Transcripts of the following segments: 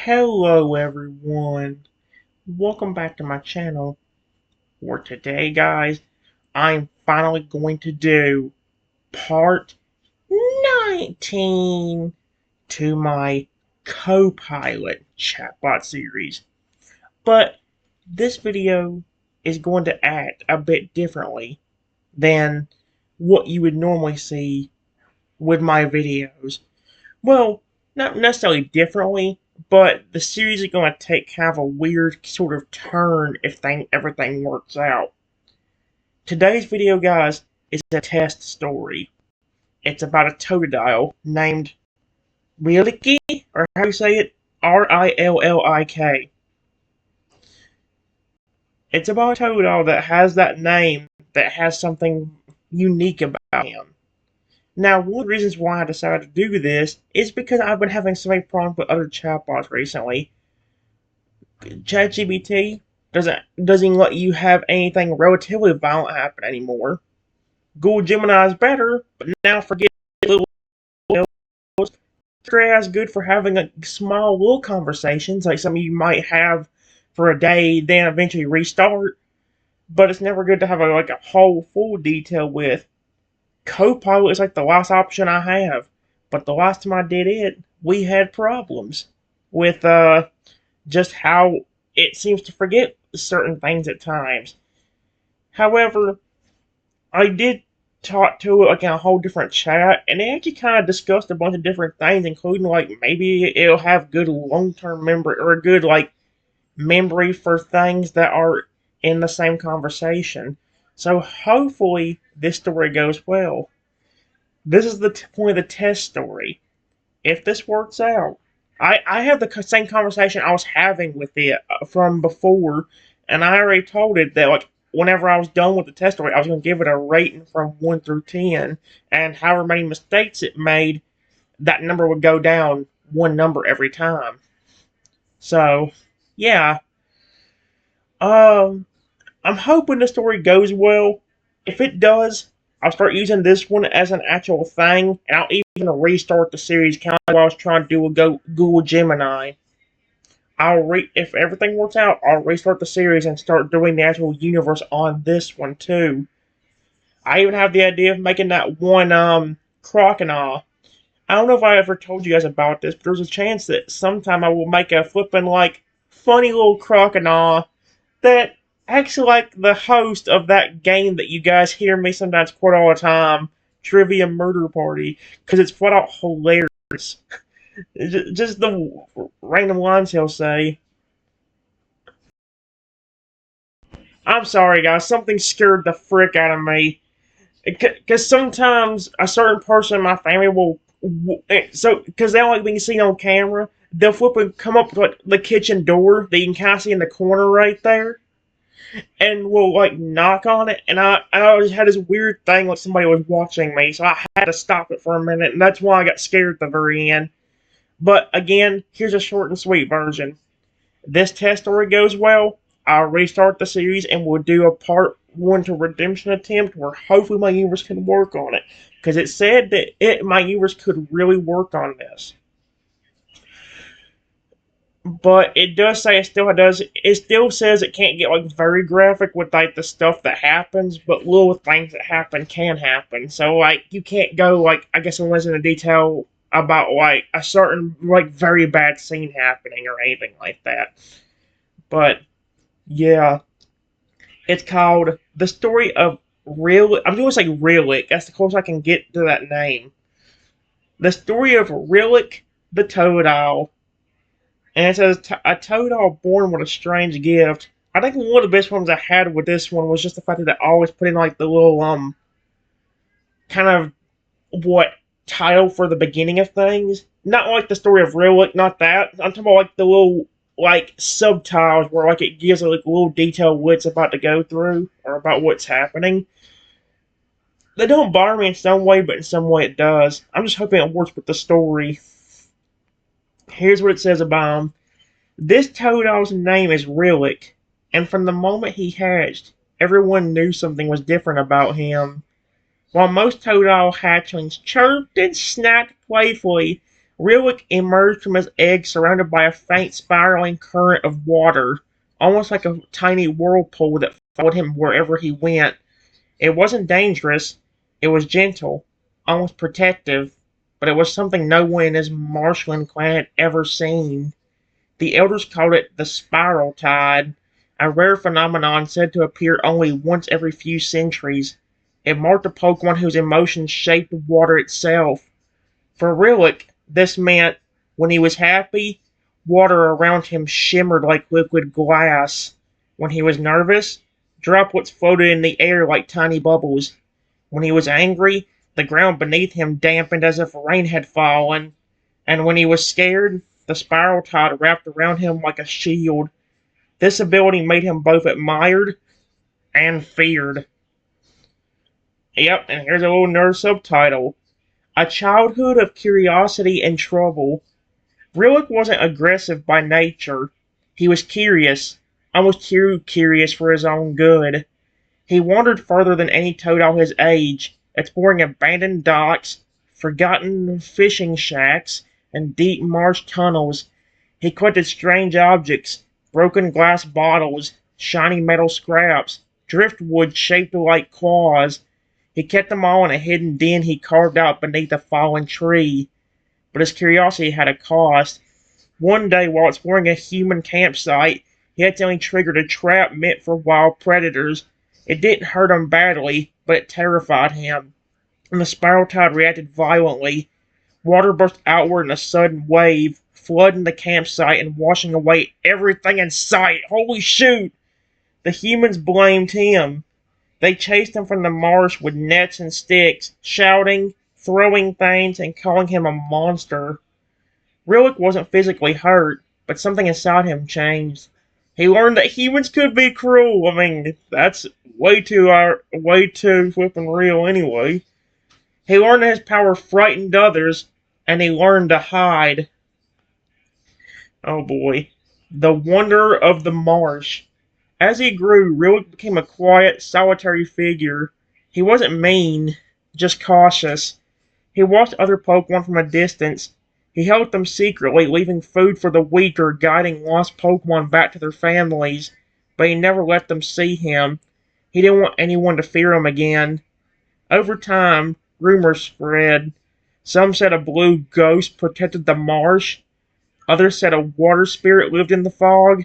Hello everyone, welcome back to my channel. For today guys, I'm finally going to do part 19 to my CoPilot chatbot series. But this video is going to act a bit differently than what you would normally see with my videos. Well, not necessarily differently, but the series is going to take kind of a weird sort of turn if everything works out. Today's video, guys, is a test story. It's about a Totodile named Rillik, or how do you say it? Rillik. It's about a Totodile that has that name that has something unique about him. Now, one of the reasons why I decided to do this is because I've been having so many problems with other chatbots recently. ChatGPT doesn't let you have anything relatively violent happen anymore. Google Gemini is better, but now forget little as good for having a small little conversations like some of you might have for a day, then eventually restart. But it's never good to have a whole full detail with. CoPilot is like the last option I have, but the last time I did it, we had problems with just how it seems to forget certain things at times. However, I did talk to it like in a whole different chat, and they actually kind of discussed a bunch of different things, including like maybe it'll have good long-term memory or a good memory for things that are in the same conversation. So hopefully this story goes well. This is the point of the test story. If this works out, I have the same conversation I was having with it from before, and I already told it that whenever I was done with the test story, I was going to give it a rating from 1 through 10, and however many mistakes it made, that number would go down one number every time. So, yeah. I'm hoping the story goes well. If it does, I'll start using this one as an actual thing, and I'll even restart the series, kind of like what I was trying to do with Google Gemini. If everything works out, I'll restart the series and start doing the actual universe on this one too. I even have the idea of making that one crocodile. I don't know if I ever told you guys about this, but there's a chance that sometime I will make a flippin' funny little crocodile that actually like the host of that game that you guys hear me sometimes quote all the time, Trivia Murder Party, because it's flat out hilarious. Just the random lines he'll say. I'm sorry, guys. Something scared the frick out of me. Because sometimes a certain person in my family will, because they don't like being seen on camera, they'll flip and come up to the kitchen door that you can kind of see in the corner right there, and will knock on it, and I always had this weird thing like somebody was watching me, so I had to stop it for a minute, and that's why I got scared at the very end. But again, here's a short and sweet version. This test story goes well, I'll restart the series and we'll do a part 1 to redemption attempt where hopefully my universe can work on it. Because it said that my universe could really work on this. But it does say it still says it can't get very graphic with the stuff that happens, but little things that happen can happen. So you can't go I guess unless in detail about a certain very bad scene happening or anything like that. But yeah, it's called The Story of I'm going to say Rillik. That's the closest I can get to that name. The Story of Rillik the Totodile. And it says, a Totodile born with a strange gift. I think one of the best ones I had with this one was just the fact that they always put in the little, kind of, title for the beginning of things. Not like the Story of Rillik, not that. I'm talking about the little, subtitles where, it gives a little detail what's about to go through, or about what's happening. They don't bother me in some way, but in some way it does. I'm just hoping it works with the story. Here's what it says about him. This Totodile's name is Rillik, and from the moment he hatched, everyone knew something was different about him. While most Totodile hatchlings chirped and snapped playfully, Rillick emerged from his egg surrounded by a faint spiraling current of water, almost like a tiny whirlpool that followed him wherever he went. It wasn't dangerous, it was gentle, almost protective, but it was something no one in his marshland clan had ever seen. The elders called it the spiral tide, a rare phenomenon said to appear only once every few centuries. It marked a Pokemon whose emotions shaped water itself. For Rillick, this meant when he was happy, water around him shimmered like liquid glass. When he was nervous, droplets floated in the air like tiny bubbles. When he was angry, the ground beneath him dampened as if rain had fallen. And when he was scared, the spiral tide wrapped around him like a shield. This ability made him both admired and feared. Yep, and here's a little nerd subtitle. A childhood of curiosity and trouble. Rillick wasn't aggressive by nature. He was curious, almost too curious for his own good. He wandered further than any Totodile his age, exploring abandoned docks, forgotten fishing shacks, and deep marsh tunnels. He collected strange objects, broken glass bottles, shiny metal scraps, driftwood shaped like claws. He kept them all in a hidden den he carved out beneath a fallen tree. But his curiosity had a cost. One day, while exploring a human campsite, he accidentally triggered a trap meant for wild predators. It didn't hurt him badly, but it terrified him, and the spiral tide reacted violently. Water burst outward in a sudden wave, flooding the campsite and washing away everything in sight. Holy shoot! The humans blamed him. They chased him from the marsh with nets and sticks, shouting, throwing things, and calling him a monster. Rillick wasn't physically hurt, but something inside him changed. He learned that humans could be cruel. I mean, that's way too flippin' real anyway. He learned that his power frightened others, and he learned to hide. Oh boy. The Wonder of the Marsh. As he grew, Rillick became a quiet, solitary figure. He wasn't mean, just cautious. He watched other Pokemon from a distance. He helped them secretly, leaving food for the weak or guiding lost Pokemon back to their families, but he never let them see him. He didn't want anyone to fear him again. Over time, rumors spread. Some said a blue ghost protected the marsh. Others said a water spirit lived in the fog.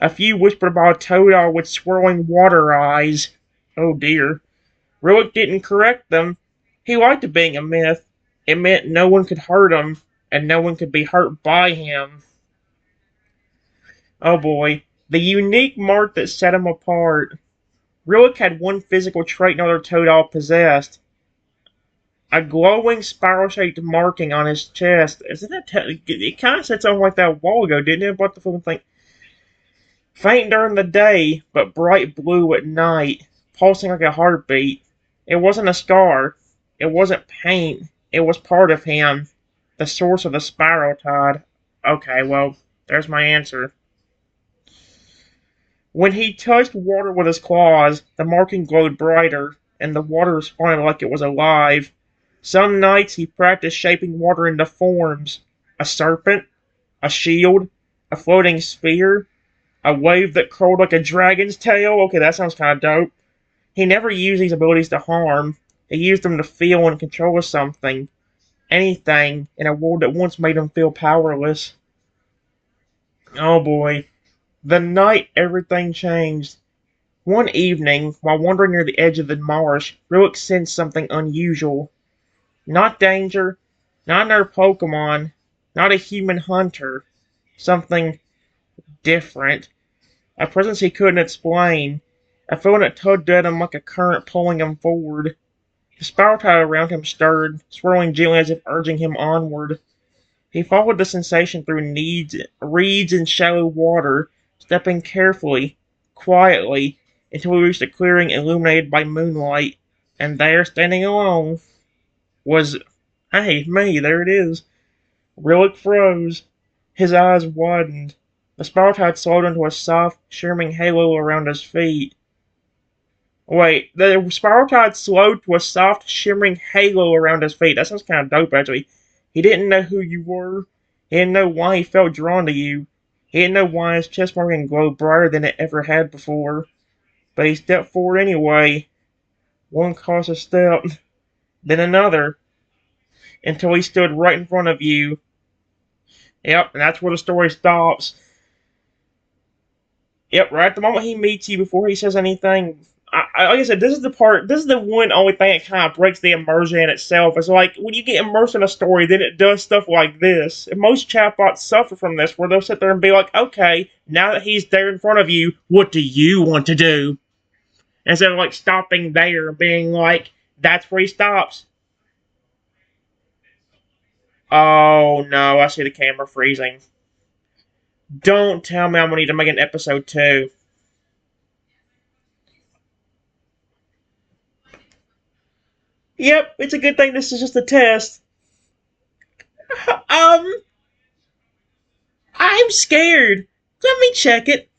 A few whispered about a Totodile with swirling water eyes. Oh dear. Rillick didn't correct them. He liked being a myth. It meant no one could hurt him, and no one could be hurt by him. Oh boy. The unique mark that set him apart. Rillick had one physical trait no other Totodile possessed. A glowing spiral-shaped marking on his chest. Isn't that it kind of said something like that a while ago, didn't it? What the fucking thing? Faint during the day, but bright blue at night, pulsing like a heartbeat. It wasn't a scar. It wasn't paint. It was part of him. The source of the spiral tide. Okay, well, there's my answer. When he touched water with his claws, the marking glowed brighter, and the water responded like it was alive. Some nights he practiced shaping water into forms. A serpent, a shield, a floating sphere, a wave that curled like a dragon's tail. Okay, that sounds kind of dope. He never used these abilities to harm. He used them to feel and control something. Anything in a world that once made him feel powerless. Oh boy. The night everything changed. One evening, while wandering near the edge of the marsh, Rillick sensed something unusual. Not danger, not another Pokemon, not a human hunter. Something different. A presence he couldn't explain. A feeling that tugged at him like a current pulling him forward. The spiral tide around him stirred, swirling gently as if urging him onward. He followed the sensation through reeds and shallow water, stepping carefully, quietly, until he reached a clearing illuminated by moonlight. And there, standing alone, was, hey, me, there it is. Rillick froze. His eyes widened. The spiral tide slowed into a soft, shimmering halo around his feet. Wait, the spiral tide slowed to a soft, shimmering halo around his feet. That sounds kind of dope, actually. He didn't know who you were. He didn't know why he felt drawn to you. He didn't know why his chest marking glowed brighter than it ever had before. But he stepped forward anyway. One cautious step, then another, until he stood right in front of you. Yep, and that's where the story stops. Yep, right at the moment he meets you, before he says anything. Like I said, this is the part. This is the one only thing that kind of breaks the immersion in itself. It's like when you get immersed in a story, then it does stuff like this. And most chatbots suffer from this, where they'll sit there and be like, "Okay, now that he's there in front of you, what do you want to do?" Instead of like stopping there and being like, "That's where he stops." Oh no, I see the camera freezing. Don't tell me I'm gonna need to make an episode 2. Yep, it's a good thing this is just a test. Um, I'm scared. Let me check it.